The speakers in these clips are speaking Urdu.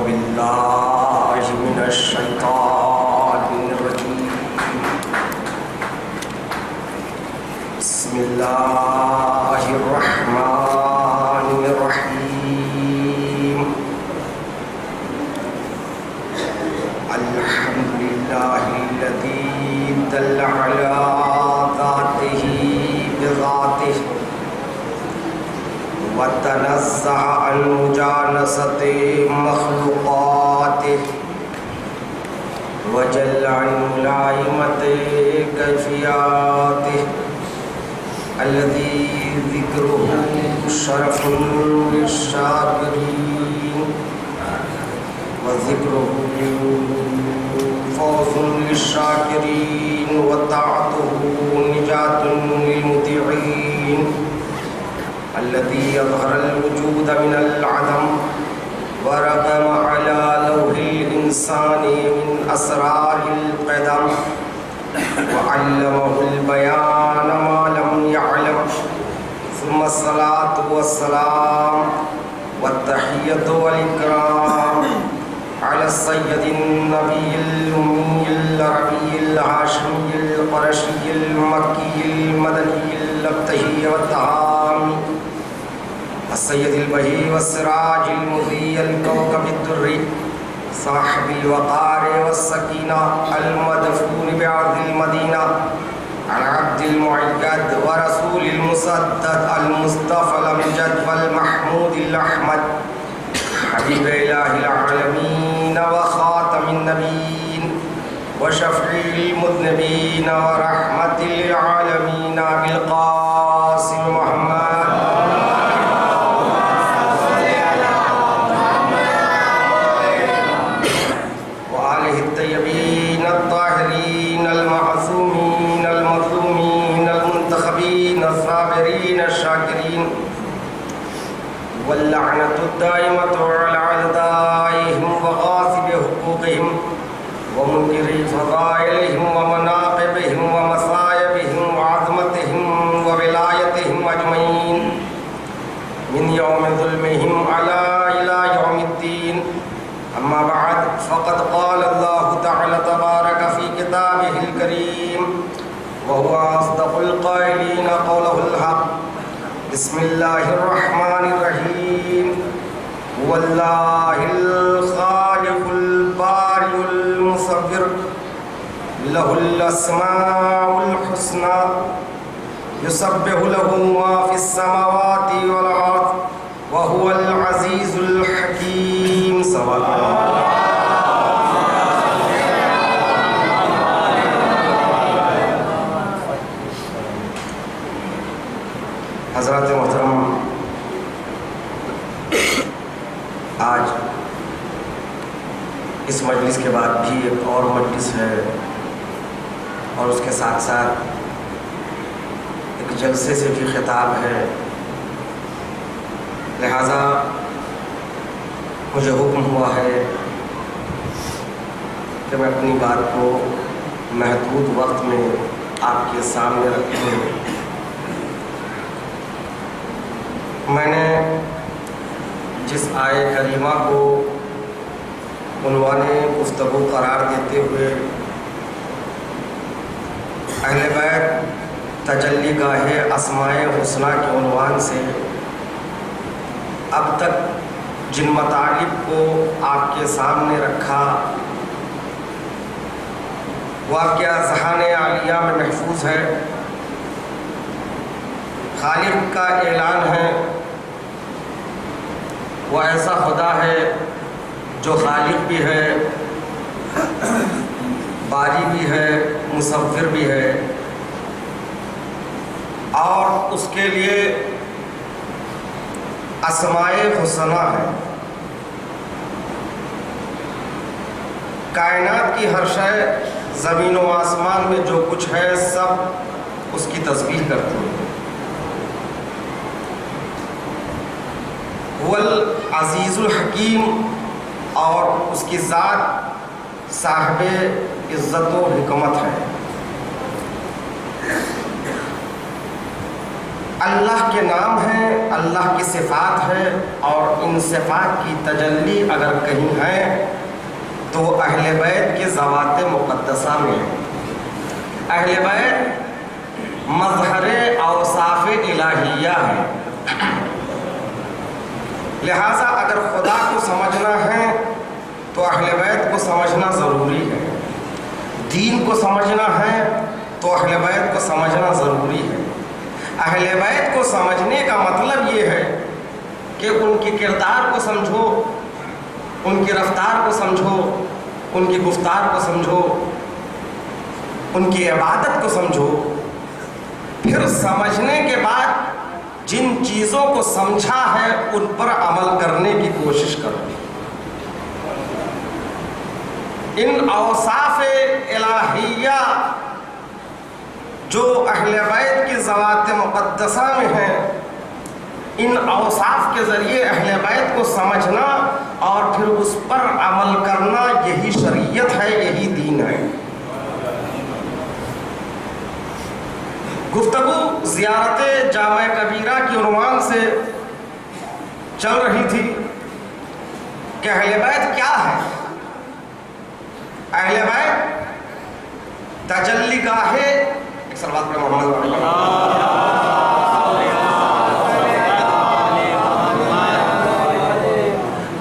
بالله من الشيطان الرجيم. بسم الله الرحمن الرحيم. الحمد لله الذي دل على ذاته بذاته وتنزه عن مجانسة مخلوقاته وجل عن ملائمة كيفياته الذي ذكره شرف للشاكرين وذكره فوز للشاكرين وطاعته نجاة للمطيعين الذي يظهر الوجود من العدم ورقم على لوح الإنسان من أسرار القدم وعلمه البيان ما لم يعلم. ثم الصلاة والسلام والتحية والإكرام على السيد النبي الأمي العربي الهاشمي القرشي المكي المدني الأبتهي والتهامي السيد البهي والسراج المضيء الكوكب الدري صاحب الوقار والسكينة المدفون بعرض المدينة العبد المعيد ورسول المسدد المصطفى الأمجد والمحمود الأحمد حبيب إله العالمين وخاتم النبيين وشفيع المذنبين ورحمة للعالمين بالقاسم محمد وآله الطيبين الطاهرين المعصومين المظلومين المنتخبين الصابرين الشاكرين واللعنة الدائمة على أعدائهم وغاصب حقوقهم ومنكر فضائلهم ومناقبهم ومصائبهم وعظمتهم وولايتهم أجمعين من يوم ظلمهم إلى يوم الدين. أما بعد فقد قال الله تعالى تبارك في كتابه الكريم وهو أصدق القائلين قوله الحق. بسم الله الرحمن الرحيم. هو الله الخالق البارئ المصور له الأسماء الحسنى يسبح له ما في السماوات والأرض وهو العزيز الحكيم. سبحان الله. حضرات محترم، آج اس مجلس کے بعد بھی ایک اور مجلس ہے اور اس کے ساتھ ساتھ ایک جلسے سے بھی خطاب ہے، لہذا مجھے حکم ہوا ہے کہ میں اپنی بات کو محدود وقت میں آپ کے سامنے رکھوں. میں نے جس آیے کریمہ کو عنوان گفتگو قرار دیتے ہوئے اہل بیت تجلی گاہ اسماء حسنہ کے عنوان سے اب تک جن مطالب کو آپ کے سامنے رکھا وہ آپ کے اذہان عالیہ میں محفوظ ہے. خالق کا اعلان ہے، وہ ایسا خدا ہے جو خالق بھی ہے، باری بھی ہے، مصور بھی ہے، اور اس کے لیے اسماء حسنہ ہے. کائنات کی ہر شے، زمین و آسمان میں جو کچھ ہے سب اس کی تسبیح کرتی ہے. وہ العزیز الحکیم، اور اس کی ذات صاحب عزت و حکمت ہے. اللہ کے نام ہیں، اللہ کی صفات ہے، اور ان صفات کی تجلی اگر کہیں ہے تو اہل بیت کے ذوات مقدسہ میں ہے۔ اہل بیت مظہر اوصاف الہیہ ہے، لہٰذا اگر خدا کو سمجھنا ہے تو اہل بیت کو سمجھنا ضروری ہے، دین کو سمجھنا ہے تو اہل بیت کو سمجھنا ضروری ہے۔ اہل بیت کو سمجھنے کا مطلب یہ ہے کہ ان کی کردار کو سمجھو، ان کی رفتار کو سمجھو، ان کی گفتار کو سمجھو، ان کی عبادت کو سمجھو، پھر سمجھنے کے بعد جن چیزوں کو سمجھا ہے ان پر عمل کرنے کی کوشش کرو۔ ان اوصاف الہیہ جو اہل بیت کی ذوات مقدسہ میں ہیں، ان اوصاف کے ذریعے اہل بیت کو سمجھنا اور پھر اس پر عمل کرنا، یہی شریعت ہے، یہی دین ہے۔ گفتگو زیارت جامع کبیرہ کی عنوان سے چل رہی تھی کہ اہل بیت کیا ہے۔ اہل بیت تجلی گاہ، ایک صلوات پہ محمد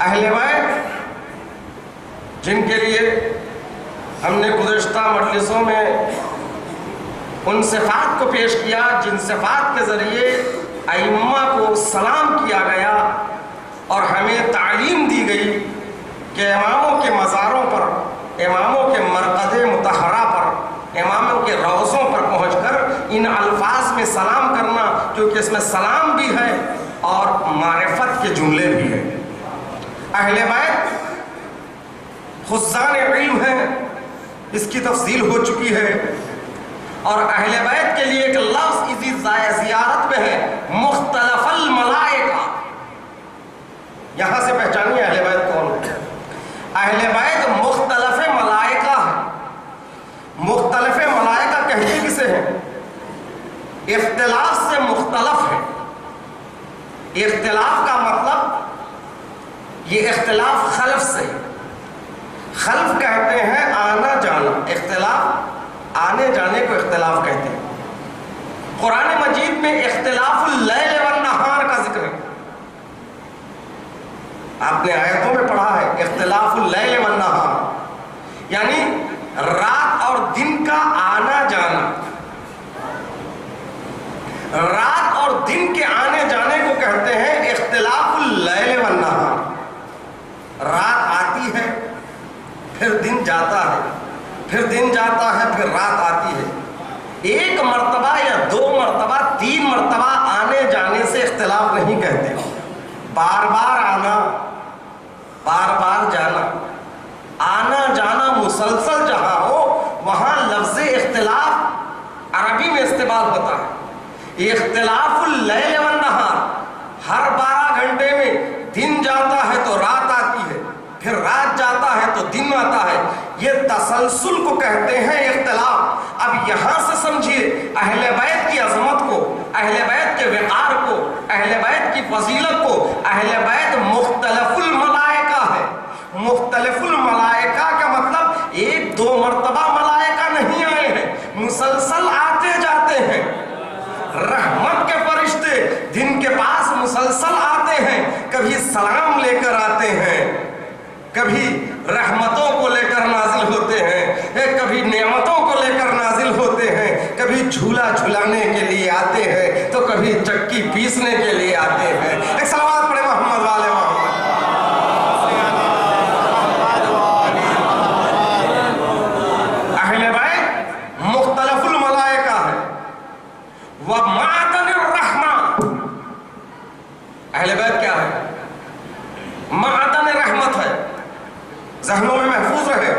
اہل بیت جن کے لیے ہم نے گزشتہ مجلسوں میں ان صفات کو پیش کیا جن صفات کے ذریعے ائمہ کو سلام کیا گیا اور ہمیں تعلیم دی گئی کہ اماموں کے مزاروں پر، اماموں کے مرقد مطہرہ پر، اماموں کے روضوں پر پہنچ کر ان الفاظ میں سلام کرنا، کیونکہ اس میں سلام بھی ہے اور معرفت کے جملے بھی ہیں۔ اہل بیت خزان علم ہیں، اس کی تفصیل ہو چکی ہے، اور اہل بیت کے لیے ایک لفظ اسی زیارت میں ہے، مختلف الملائکہ۔ یہاں سے پہچانیے اہل بیت کون ہے۔ اہل بیت مختلف ملائکہ ہے۔ مختلف ملائکہ کہتے کسے ہیں؟ اختلاف سے مختلف ہے۔ اختلاف کا مطلب یہ اختلاف خلف سے، خلف کہتے ہیں آنا جانا، اختلاف آنے جانے کو اختلاف کہتے ہیں۔ قرآن مجید میں اختلاف اللیل والنہار کا ذکر ہے، آپ نے آیتوں میں پڑھا ہے اختلاف اللیل والنہار، یعنی رات اور دن کا آنا جانا۔ رات اور دن کے آنے جانے کو کہتے ہیں اختلاف اللیل والنہار۔ رات آتی ہے پھر دن جاتا ہے، پھر دن جاتا ہے پھر رات آتی ہے۔ ایک مرتبہ یا دو مرتبہ، تین مرتبہ آنے جانے سے اختلاف نہیں کہتے، بار بار آنا، بار بار جانا، آنا جانا مسلسل جہاں ہو وہاں لفظ اختلاف عربی میں استعمال ہوتا ہے۔ اختلاف اللیل والنہار، ہر 12 گھنٹے میں دن جاتا ہے تو رات آتی ہے، پھر رات جاتا ہے تو دن آتا ہے، یہ تسلسل کو کہتے ہیں اختلاف۔ اب یہاں سے سمجھیے اہل بیت کی عظمت کو، اہل بیت کے وقار کو، اہل بیت کی فضیلت کو۔ اہل بیت مختلف الملائکہ ہے۔ مختلف الملائکہ کا مطلب ایک دو مرتبہ ملائکہ نہیں آئے ہیں، مسلسل آتے جاتے ہیں۔ رحمت کے فرشتے جن کے پاس مسلسل آتے ہیں، کبھی سلام لے کر آتے ہیں، کبھی رحمتوں کو لے کر نازل ہوتے ہیں، کبھی نعمتوں کو لے کر نازل ہوتے ہیں، کبھی جھولا جھلانے کے لیے آتے ہیں تو کبھی چکی پیسنے کے لیے آتے ہیں۔ ایک صلوات پڑھے محمد والے محمد۔ اہل بیت مختلف الملائکہ ہے، ومعدن الرحمہ۔ اہل بیت کیا ہے؟ معدن رحمت ہے۔ ذہنوں میں محفوظ رہے،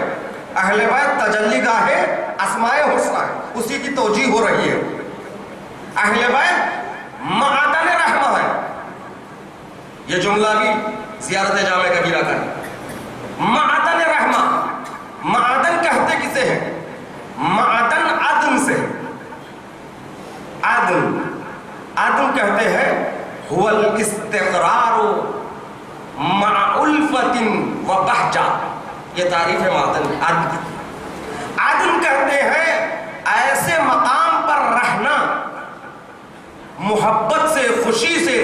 اہل بیت تجلی گاہ اسماء حسنہ ہے، اسی کی توجیہ ہو رہی ہے۔ اہل بیت معدن رحمہ ہے، یہ جملہ بھی زیارت جامع کبیرہ کا ہے۔ معدن رحمہ، معدن کہتے کسے ہیں؟ معدن عدن سے، عدن عدل کہتے ہیں هو الاستقرار مع الفت و بہجہ. یہ تعریف ہے عدل. عدل کہتے ہیں ایسے مقام پر رہنا محبت سے, خوشی سے,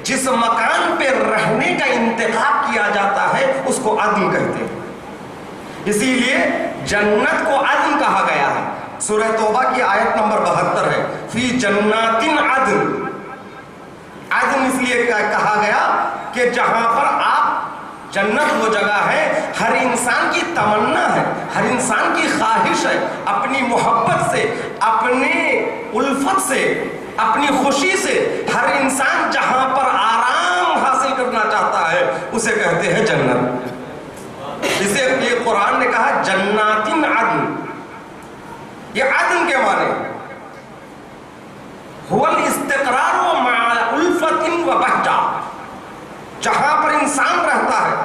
جس مکان پہ رہنے کا انتخاب کیا جاتا ہے اس کو عدل کہتے ہیں. اسی لیے جنت کو عدل کہا گیا ہے. سورہ توبہ کی آیت نمبر 72 ہے, فی جنات عدن. عدن اس لیے کہا گیا کہ جہاں پر آپ, جنت وہ جگہ ہے ہر انسان کی تمنا ہے, ہر انسان کی خواہش ہے, اپنی محبت سے, اپنے الفت سے, اپنی خوشی سے ہر انسان جہاں پر آرام حاصل کرنا چاہتا ہے اسے کہتے ہیں جنت. اسے یہ قرآن نے کہا جنات عدن. یہ عدن کے معنی هو الاستقرار مع الفت و بہجہ, جہاں پر انسان رہتا ہے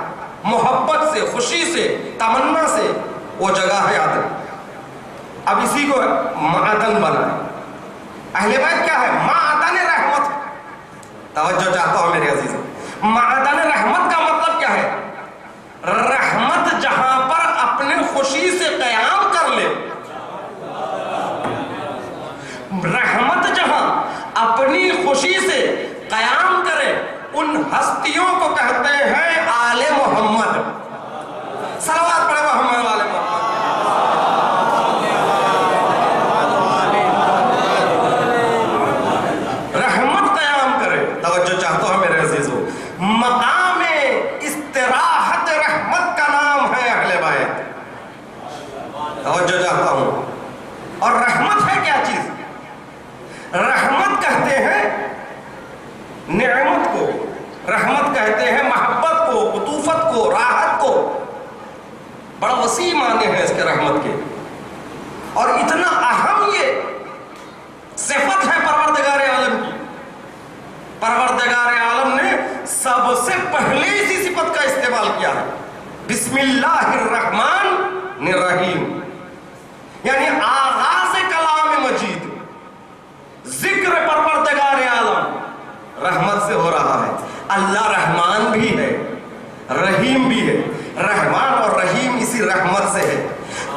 محبت سے, خوشی سے, تمنا سے, وہ جگہ ہے عدن. اب اسی کو معدن بنا. اہل بیت کیا ہے؟ معدن رحمت. توجہ چاہتا ہوں میرے عزیزوں, معدن رحمت کا مطلب کیا ہے؟ رحمت جہاں پر اپنے خوشی سے قیام کر لے, رحمت جہاں اپنی خوشی سے قیام کرے, ان ہستیوں کو کہتے ہیں آل محمد. صلوات پڑھے محمد والے محمد. رحمت قیام کرے. توجہ چاہتا ہوں میرے عزیزوں, مقام استراحت رحمت کا نام ہے اہل بیت. توجہ چاہتا ہوں. اور رحمت ہے کیا چیز؟ رحمت کہتے ہیں نعمت کو, رحمت کہتے ہیں محبت کو, عطوفت کو, راحت کو. بڑا وسیع معنی ہے اس کے رحمت کے, اور اتنا اہم یہ صفت ہے پروردگار عالم کی. پروردگار عالم نے سب سے پہلے اسی صفت کا استعمال کیا ہے, بسم اللہ الرحمن الرحیم, یعنی آغاز کلام مجید ذکر پروردگار عالم رحمت سے ہو رہا ہے. اللہ رحمان بھی ہے, رحیم بھی ہے. رحمان اور رحیم اسی رحمت سے ہے,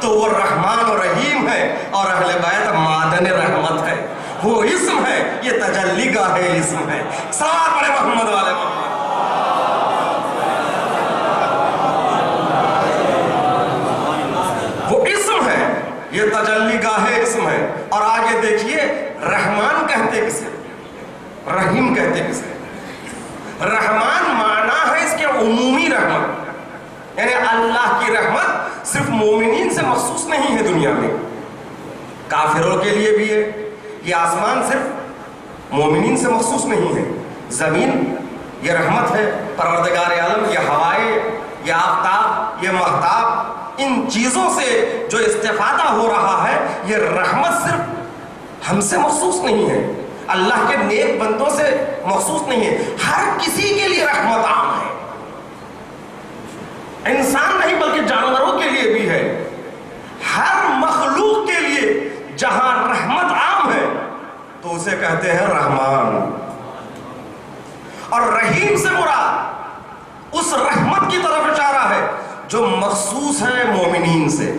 تو وہ رحمان اور رحیم ہے, اور اہل بیت معدن رحمت ہے. وہ اسم ہے, یہ تجلی گاہ اسم ہے. صلوات پڑھے محمد والے محمد. وہ اسم ہے, یہ تجلی گاہ اسم ہے. اور آگے دیکھیے رحمان کہتے کسے, رحیم کہتے کسے. رحمان معنی ہے اس کے عمومی رحمت, یعنی اللہ کی رحمت صرف مومنین سے مخصوص نہیں ہے دنیا میں, کافروں کے لیے بھی ہے. یہ آسمان صرف مومنین سے مخصوص نہیں ہے, زمین یہ رحمت ہے پروردگار عالم. یہ ہوائیں, یہ آفتاب, یہ مہتاب, ان چیزوں سے جو استفادہ ہو رہا ہے یہ رحمت صرف ہم سے مخصوص نہیں ہے, اللہ کے نیک بندوں سے مخصوص نہیں ہے. ہر کسی کے لیے رحمت عام ہے, انسان نہیں بلکہ جانوروں کے لیے بھی ہے. ہر مخلوق کے لیے جہاں رحمت عام ہے تو اسے کہتے ہیں رحمان. اور رحیم سے مراد اس رحمت کی طرف اشارہ ہے جو مخصوص ہے مومنین سے.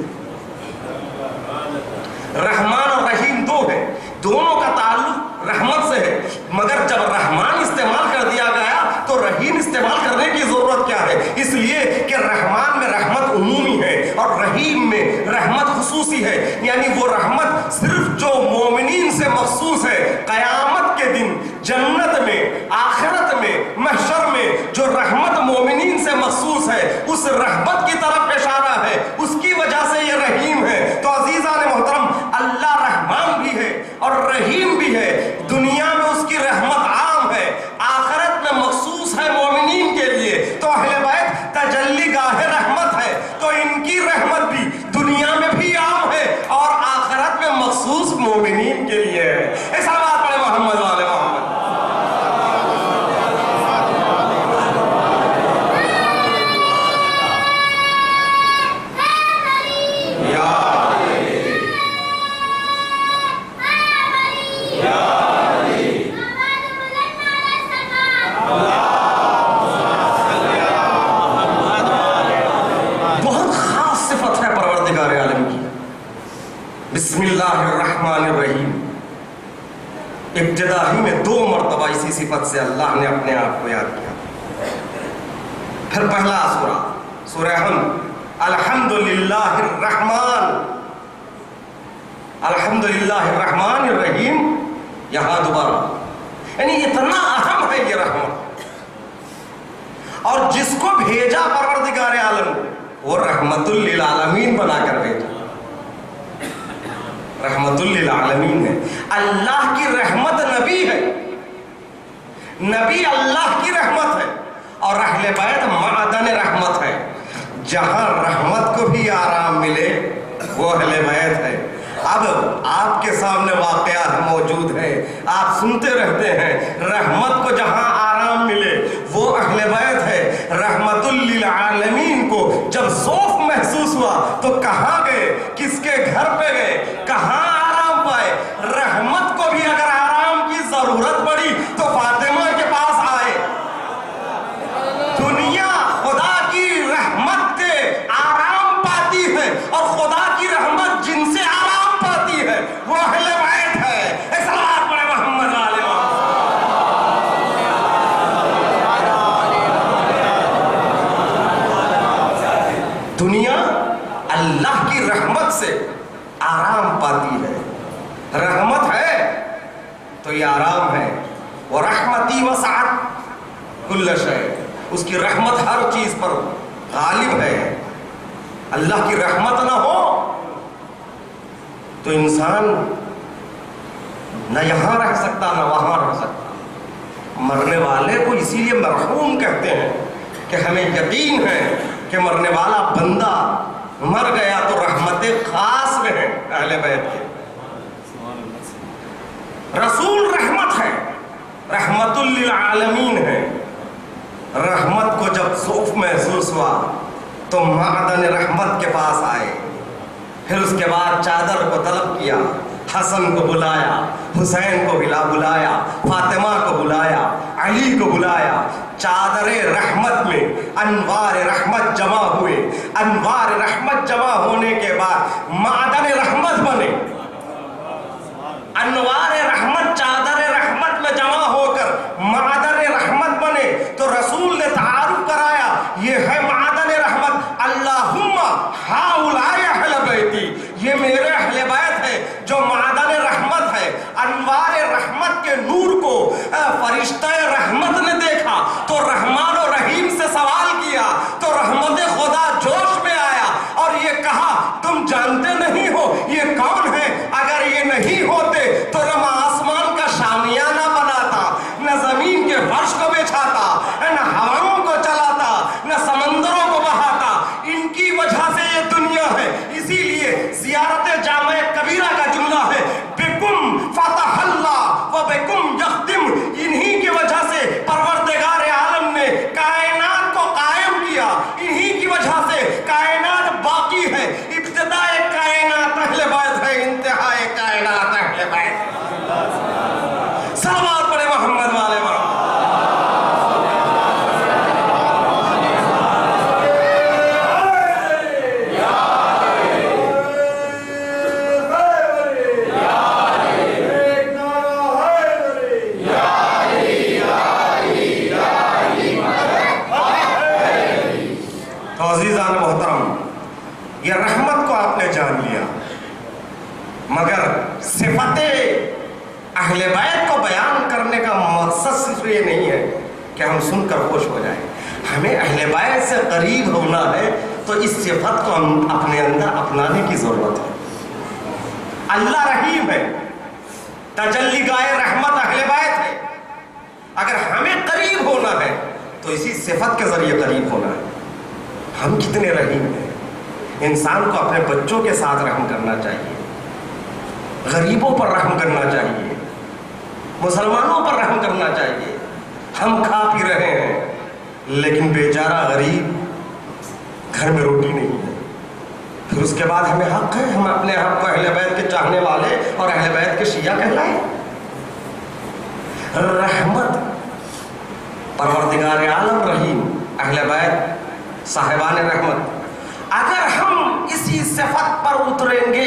رحمان اور رحیم دو ہے, دونوں کا تعلق رحمت سے ہے, مگر جب رحمان استعمال کر دیا گیا تو رحیم استعمال کرنے کی ضرورت کیا ہے؟ اس لیے کہ رحمان میں رحمت عمومی ہے اور رحیم میں رحمت خصوصی ہے. یعنی وہ رحمت صرف جو مومنین سے مخصوص ہے, قیامت کے دن جنت میں, آخرت میں, محشر میں جو رحمت مومنین سے مخصوص ہے اس رحمت کی طرف اشارہ ہے, اس کی وجہ سے یہ رحیم ہے. تو عزیزان محترم, اللہ رحمان بھی ہے اور رحیم بھی ہے. دنیا میں اس کی رحمت عام ہے, آخرت میں مخصوص ہے مومنین کے لیے. تو اہل بیت تجلی گاہ رحمت ہے, تو ان کی رحمت بھی دنیا میں بھی عام ہے اور آخرت میں مخصوص مومنین کے لیے ہے. ایسا بات پڑھے محمد والے محمد. ابتدا ہی میں 2 مرتبہ اسی صفت سے اللہ نے اپنے آپ کو یاد کیا. پھر پہلا سورہ حمد، الحمدللہ الرحمن، الحمدللہ الرحمن الرحیم. یہاں دوبارہ یعنی اتنا اہم ہے یہ رحمت، اور جس کو بھیجا پروردگار عالم وہ رحمت للعالمین بنا کر بھیجا. رحمت للعالمین ہے. اللہ کی رحمت نبی ہے، نبی اللہ کی رحمت ہے، اور اہل بیت معدن رحمت ہے. جہاں رحمت کو بھی آرام ملے وہ اہل بیت ہے. اب آپ کے سامنے واقعات موجود ہیں، آپ سنتے رہتے ہیں. رحمت کو جہاں آرام ملے وہ اہل بیت ہے. رحمت للعالمین کو جب ذوق محسوس ہوا تو کہاں گئے، کس کے گھر پہ گئے، کہاں آرام پائے. رحمت کو بھی اگر آرام کی ضرورت پڑی تو فاطمہ کے پاس آئے. دنیا خدا کی رحمت کے آرام پاتی ہے، اور خدا کی رحمت جن سے آرام پاتی ہے وہ اہل بیت ہے. صلوات پڑھے محمد والے. دنیا اللہ کی رحمت سے آرام پاتی ہے. رحمت ہے تو یہ آرام ہے. وہ رحمتی وسعت کل شیء، اس کی رحمت ہر چیز پر غالب ہے. اللہ کی رحمت نہ ہو تو انسان نہ یہاں رہ سکتا نہ وہاں رہ سکتا. مرنے والے کو اسی لیے مرحوم کہتے ہیں کہ ہمیں یقین ہے کہ مرنے والا بندہ مر گیا تو رحمتیں خاص میں ہیں اہل بیت کے. رسول رحمت ہے، رحمت للعالمین ہے. رحمت کو جب ذوق محسوس ہوا تو معدن رحمت کے پاس آئے. پھر اس کے بعد چادر کو طلب کیا، حسن کو بلایا، حسین کو بلایا، فاطمہ کو بلایا، علی کو بلایا. چادر رحمت میں انوار رحمت جمع ہوئے. انوار رحمت جمع ہونے کے بعد معدن رحمت بنے. انوار رحمت چادر رحمت میں جمع ہو کر معدن رحمت بنے تو رسول نے تعارف کرایا یہ ہے معدن رحمت. اللہم ہؤلاء اہل بیتی، یہ میرے اہل بیت ہے جو معدن رحمت ہے. انوار رحمت کے نور کو فرشتہ رحمت نے دیکھا تو رحمان و رحیم سے سوال کیا تو رحمت خدا جوش میں آیا اور یہ کہا تم جانتے نہیں ہو یہ کون ہے؟ اگر یہ نہیں ہوتے تو نہ آسمان کا شامیانہ بناتا، نہ زمین کے فرش کو بچھاتا، نہ ہواؤں کو چلاتا، نہ سمندروں کو بہاتا. ان کی وجہ سے یہ دنیا ہے. اسی لیے زیارت جامع کبیرہ کا جملہ ہے بکم فتح اللہ و بکم یختم. انہی کی وجہ سے پروردگار عالم نے کائنات کو قائم کیا، انہی کی وجہ سے کائنات باقی ہے. ابتدائے کائنات اہل بیت ہے، انتہائے کائنات اہل بیت. صلوات پڑھے محمد والے. عزیزان محترم، یہ رحمت کو آپ نے جان لیا، مگر صفت اہل بیت کو بیان کرنے کا مقصد صرف یہ نہیں ہے کہ ہم سن کر خوش ہو جائیں. ہمیں اہل بیت سے قریب ہونا ہے تو اس صفت کو ہم اپنے اندر اپنانے کی ضرورت ہے. اللہ رحیم ہے، تجلی گاہ رحمت اہل بیت ہے. اگر ہمیں قریب ہونا ہے تو اسی صفت کے ذریعے قریب ہونا ہے. ہم کتنے رحیم ہیں. انسان کو اپنے بچوں کے ساتھ رحم کرنا چاہیے، غریبوں پر رحم کرنا چاہیے، مسلمانوں پر رحم کرنا چاہیے. ہم کھا پی رہے ہیں لیکن بیچارہ غریب گھر میں روٹی نہیں ہے. پھر اس کے بعد ہمیں حق ہے ہم اپنے حق کو اہل بیت کے چاہنے والے اور اہل بیت کے شیعہ کہلائیں. رحمت پروردگار عالم رحیم، اہل بیت صاحبان رحمت. اگر ہم اسی صفت پر اتریں گے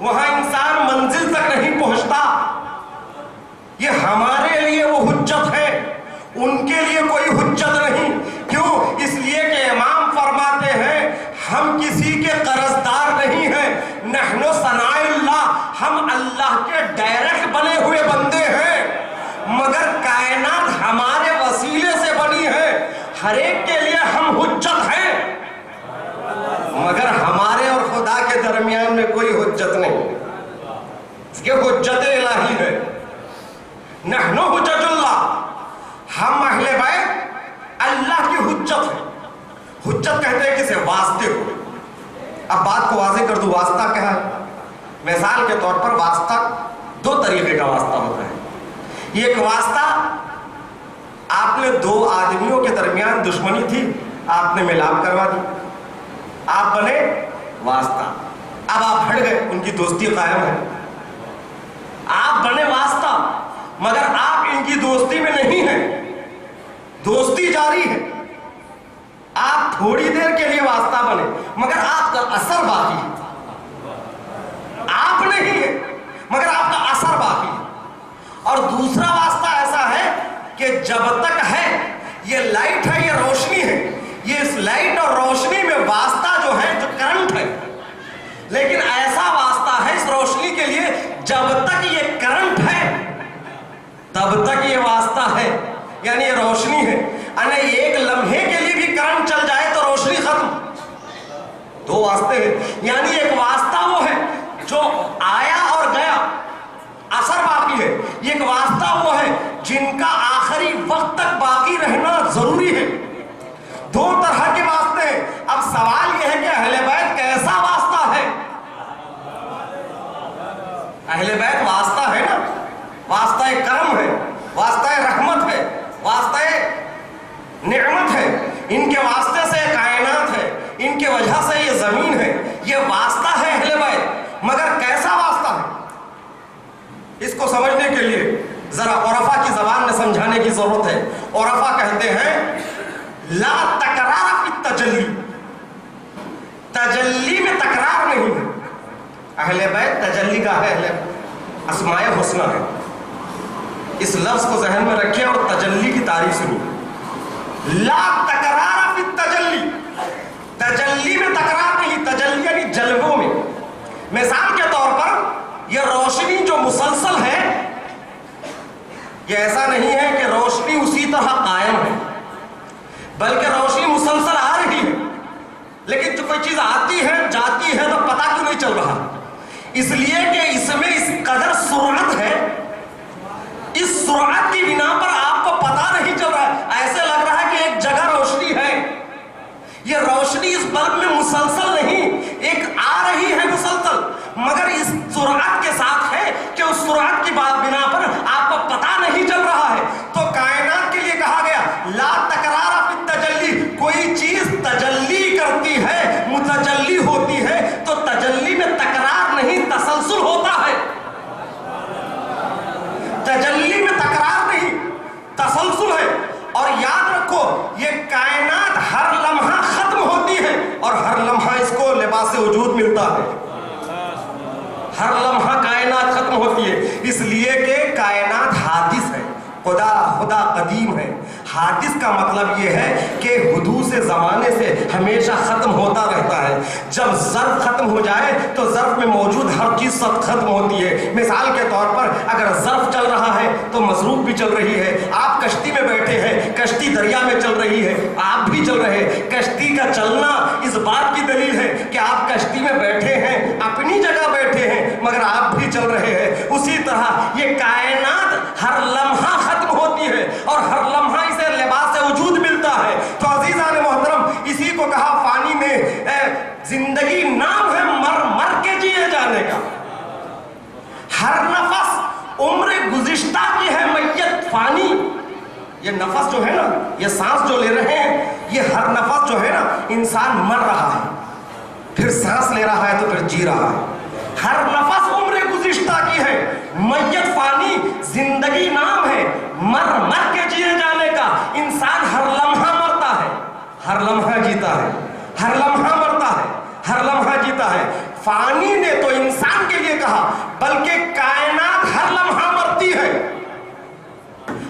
وہاں انسان منزل تک نہیں پہنچتا. یہ ہمارے لیے وہ حجت ہے, ان کے لیے کوئی حجت نہیں. کیوں؟ اس لیے کہ امام فرماتے ہیں ہم کسی کے قرضدار نہیں ہیں. نحن صناع اللہ, ہم اللہ کے ڈائریکٹ بنے ہوئے بندے ہیں, مگر کائنات ہمارے وسیلے سے بنی ہے. ہر ایک کے لیے ہم حجت ہیں, مگر ہمارے اور خدا کے درمیان میں کوئی حجت نہیں. اس کے حجت الہی ہے. نحن حجت اللہ, ہم اہل بیت اللہ کی حجت ہے. حجت کہتے ہیں کسے؟ واسطے کو. اب بات کو واضح کر دوں, واسطہ کیا ہے. مثال کے طور پر واسطہ دو طریقے کا واسطہ ہوتا ہے. یہ ایک واسطہ, آپ نے دو آدمیوں کے درمیان دشمنی تھی, آپ نے ملاپ کروا دی, آپ بنے واسطہ. اب آپ ہٹ گئے, ان کی دوستی قائم ہے. آپ بنے واسطہ, مگر آپ ان کی دوستی میں نہیں ہیں, دوستی جاری ہے. آپ تھوڑی دیر کے لیے واسطہ بنے, مگر آپ کا اثر باقی ہے. آپ نہیں ہے, مگر آپ کا اثر باقی ہے. اور دوسرا واسطہ ایسا ہے کہ جب تک ہے, یہ لائٹ ہے, یہ روشنی ہے, یہ اس لائٹ اور روشنی میں واسطہ جو ہے, جو کرنٹ ہے, لیکن ایسا واسطہ ہے اس روشنی کے لیے, جب تک یہ کرنٹ ہے تب تک یہ واسطہ ہے, یعنی یہ روشنی ہے. یعنی ایک لمحے کے لیے بھی کرنٹ چل جائے تو روشنی ختم. دو واسطے ہیں. یعنی ایک واسطہ وہ ہے جو آیا اور گیا, اثر باقی ہے. ایک واسطہ وہ ہے جن کا آخری وقت تک باقی رہنا ضروری ہے. دو طرح کے واسطے ہیں. اب سوال یہ ہے کہ اہل بیت کیسا واسطہ ہے؟ اہل بیت واسطہ ہے نا, واسطہ کرم ہے, واسطہ رحمت ہے, واسطہ نعمت ہے. ان کے واسطے سے کائنات ہے, ان کے وجہ سے یہ زمین ہے. یہ واسطہ ہے اہل بیت, مگر کیسا واسطہ ہے؟ اس کو سمجھنے کے لیے ذرا عرفا کی زبان میں سمجھانے کی ضرورت ہے. عرفا کہتے ہیں لا تکرار فی التجلی, تجلی میں تکرار نہیں ہے. اہل بیت تجلی کا ہے, اہل اسماء حسنہ ہے. اس لفظ کو ذہن میں رکھیں اور تجلی کی تعریف سنیے. لا تکرار فی التجلی, تجلی میں تکرار نہیں. تجلی یعنی جلووں میں. مثال کے طور پر یہ روشنی جو مسلسل ہے, یہ ایسا نہیں ہے کہ روشنی اسی طرح قائم ہے, بلکہ روشنی مسلسل آ رہی ہے, لیکن جو کوئی چیز آتی ہے جاتی ہے تو پتہ کیوں نہیں چل رہا؟ اس لیے کہ اس میں اس قدر سرعت ہے, اس سرعت کی بنا پر آپ کو پتہ نہیں چل رہا ہے. ایسے لگ رہا ہے کہ ایک جگہ روشنی ہے. یہ روشنی اس بلب میں مسلسل نہیں, ایک آ رہی ہے مسلسل, مگر اس سرعت کے ساتھ ہے کہ اس سرعت کی بنا پر آپ کو پتہ نہیں چل رہا ہے. تو کائنات کے لیے کہا گیا لا تکرار فی التجلی. کوئی چیز تجلی کرتی ہے, متجلی ہوتی ہے, تو تجلی میں تکرار نہیں, تسلسل ہوتا ہے. تجلی میں تکرار نہیں, تسلسل ہے. اور یاد رکھو یہ کائنات ہر لمحہ ختم ہوتی ہے, اور ہر لمحہ اس کو لباس وجود ملتا ہے. ہر لمحہ کائنات ختم ہوتی ہے, اس لیے کہ کائنات حادث ہے. خدا قدیم ہے. حادث کا مطلب یہ ہے کہ حدوث زمانے سے ہمیشہ ختم ہوتا رہتا ہے. جب ظرف ختم ہو جائے تو ظرف میں موجود ہر چیز سب ختم ہوتی ہے. مثال کے طور پر اگر ظرف چل رہا ہے تو مصروف بھی چل رہی ہے. آپ کشتی میں بیٹھے ہیں, کشتی دریا میں چل رہی ہے, آپ بھی چل رہے ہیں. کشتی کا چلنا اس بات کی دلیل ہے کہ آپ کشتی میں بیٹھے ہیں, اپنی جگہ بیٹھے ہیں, مگر آپ بھی چل رہے ہیں. اسی طرح یہ کائنات ہر لمحہ ختم ہوتی ہے, اور ہر لمحہ اسے لباس وجود ملتا ہے. تو عزیزان محترم, اسی کو کہا فانی میں زندگی نام ہے مر مر کے جیے جانے کا. ہر نفس عمر گزشتہ کی ہے, میت فانی. یہ نفس جو ہے نا, یہ سانس جو لے رہے ہیں, یہ ہر نفس جو ہے نا, انسان مر رہا ہے, پھر سانس لے رہا ہے تو پھر جی رہا ہے. ہر نفس عمر گزشتہ کی ہے, میت فانی. زندگی نام ہے مر مر کے جیے جانے کا. انسان ہر لمحہ مرتا ہے, ہر لمحہ جیتا ہے, ہر لمحہ مرتا ہے, ہر لمحہ جیتا ہے. فانی نے تو انسان کے لیے کہا، بلکہ کائنات ہر لمحہ مرتی ہے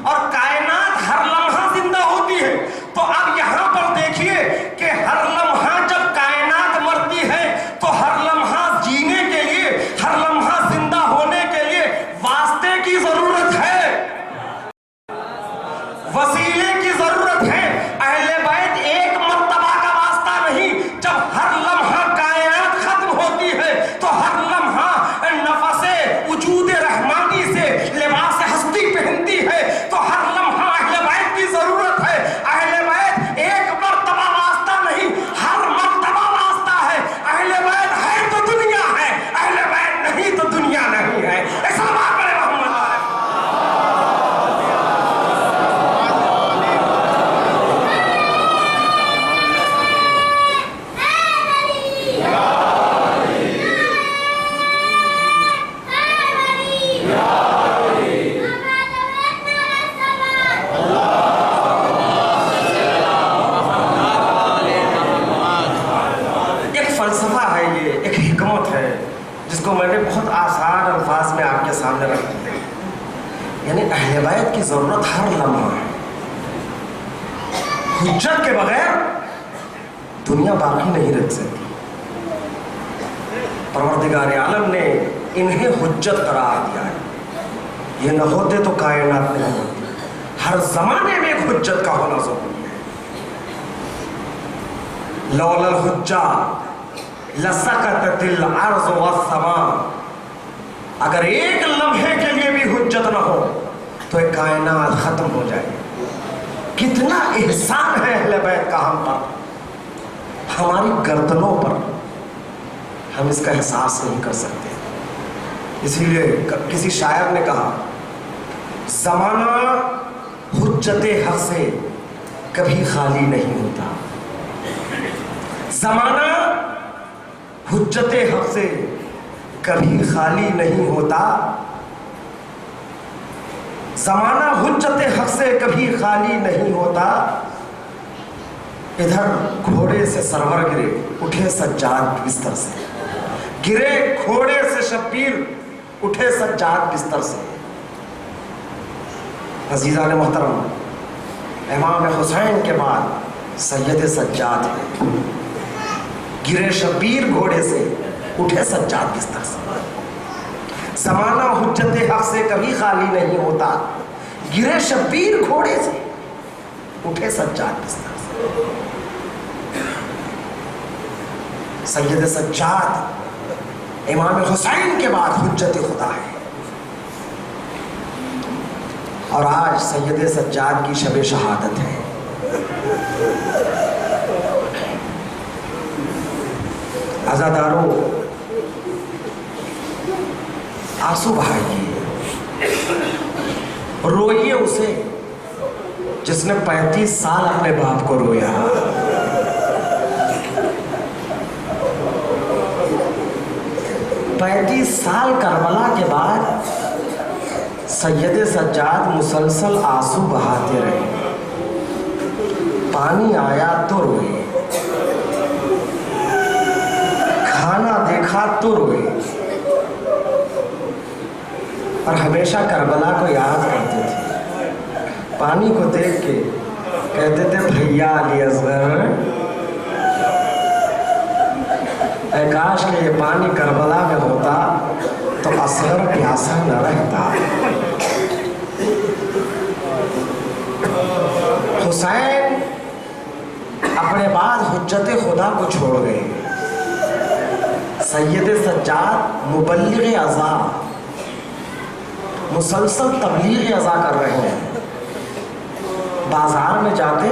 اور کائنات ہر لمحہ زندہ ہوتی ہے۔ تو اب یہاں پر دیکھیے کہ ہر لمحہ جب کائنات مرتی ہے تو ہر لمحہ جینے کے لیے، ہر لمحہ زندہ ہونے کے لیے واسطے کی ضرورت ہے، وسیلے کی ضرورت ہے۔ اہل بیت ایک مرتبہ کا واسطہ نہیں، جب ہر لمحہ کائنات ختم ہوتی ہے تو ہر لمحہ نفس وجود رحمانی سے لباس ہستی پہنتی ہے، تو ہر لمحہ اہل بیت کی ضرورت ہے۔ اہل بیت ایک مرتبہ واسطہ نہیں، ہر مرتبہ واسطہ ہے۔ اہل بیت ہے تو دنیا ہے، اہل بیت نہیں تو دنیا نہیں ہے۔ ایسا بات کرے محمد جس کو میں نے بہت آسان الفاظ میں آپ کے سامنے رکھ دیا، یعنی اہل بیت کی ضرورت ہر لمحہ ہے۔ حجت کے بغیر دنیا باقی نہیں رہ سکتی۔ پروردگار عالم نے انہیں حجت قرار دیا ہے، یہ نہ ہوتے تو کائنات نہیں ہوتی۔ ہر زمانے میں ایک حجت کا ہونا ضروری ہے۔ لولا الحجہ لسقطت الارض والسماء، اگر ایک لمحے کے لیے بھی حجت نہ ہو تو ایک کائنات ختم ہو جائے۔ کتنا احسان ہے اہل بیت کا ہم پر، ہماری گردنوں پر، ہم اس کا احساس نہیں کر سکتے۔ اسی لیے کسی شاعر نے کہا، زمانہ حجت حق سے کبھی خالی نہیں ہوتا، زمانہ حجت حق سے کبھی خالی نہیں ہوتا، زمانہ حجت حق سے کبھی خالی نہیں ہوتا۔ ادھر گھوڑے سے سرور گرے، اٹھے سجاد بستر سے، گرے گھوڑے سے شبیر، اٹھے سجاد بستر سے۔ عزیزان محترم، امام حسین کے بعد سید سجاد ہے، گرے شبیر گھوڑے سے، اٹھے سجاد بستر سے۔ زمانہ حجت حق سے کبھی خالی نہیں ہوتا، گرے شبیر گھوڑے سے، اٹھے سجاد بستر سے۔ سید سجاد امام حسین کے بعد حجت خدا ہے، اور آج سید سجاد کی شب شہادت ہے۔ عزادارو، آنسو بہائیے، روئیے اسے جس نے 35 سال اپنے باپ کو رویا۔ 35 سال کربلا کے بعد سید سجاد مسلسل آنسو بہاتے رہے، پانی آیا تو روئے، کھانا دیکھا تو روئے، اور ہمیشہ کربلا کو یاد کرتے تھے۔ پانی کو دیکھ کے کہتے تھے، بھیا علی اصغر، اے کاش کہ یہ پانی کربلا میں ہوتا تو اصغر پیاسا نہ رہتا۔ حسین اپنے بعد حجت خدا کو چھوڑ گئے۔ سید سجاد مبلغ عزا، مسلسل تبلیغ عزا کر رہے ہیں۔ بازار میں جاتے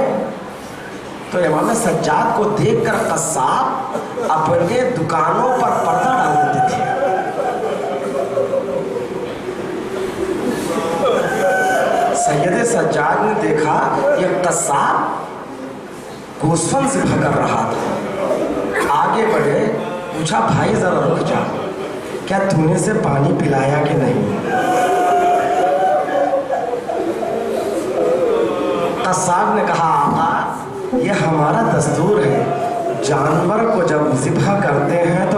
تو امام سجاد کو دیکھ کر قصاب اپنے دکانوں پر پردہ ڈال دیتے تھے۔ سید سجاد نے دیکھا یہ قصاب گوسفند ذبح کر رہا تھا، آگے بڑھے، پوچھا، بھائی ذرا رک جا، کیا تو نے اسے پانی پلایا کہ نہیں؟ قصاب نے کہا، آقا یہ ہمارا دستور ہے، جانور کو جب ذبح کرتے ہیں تو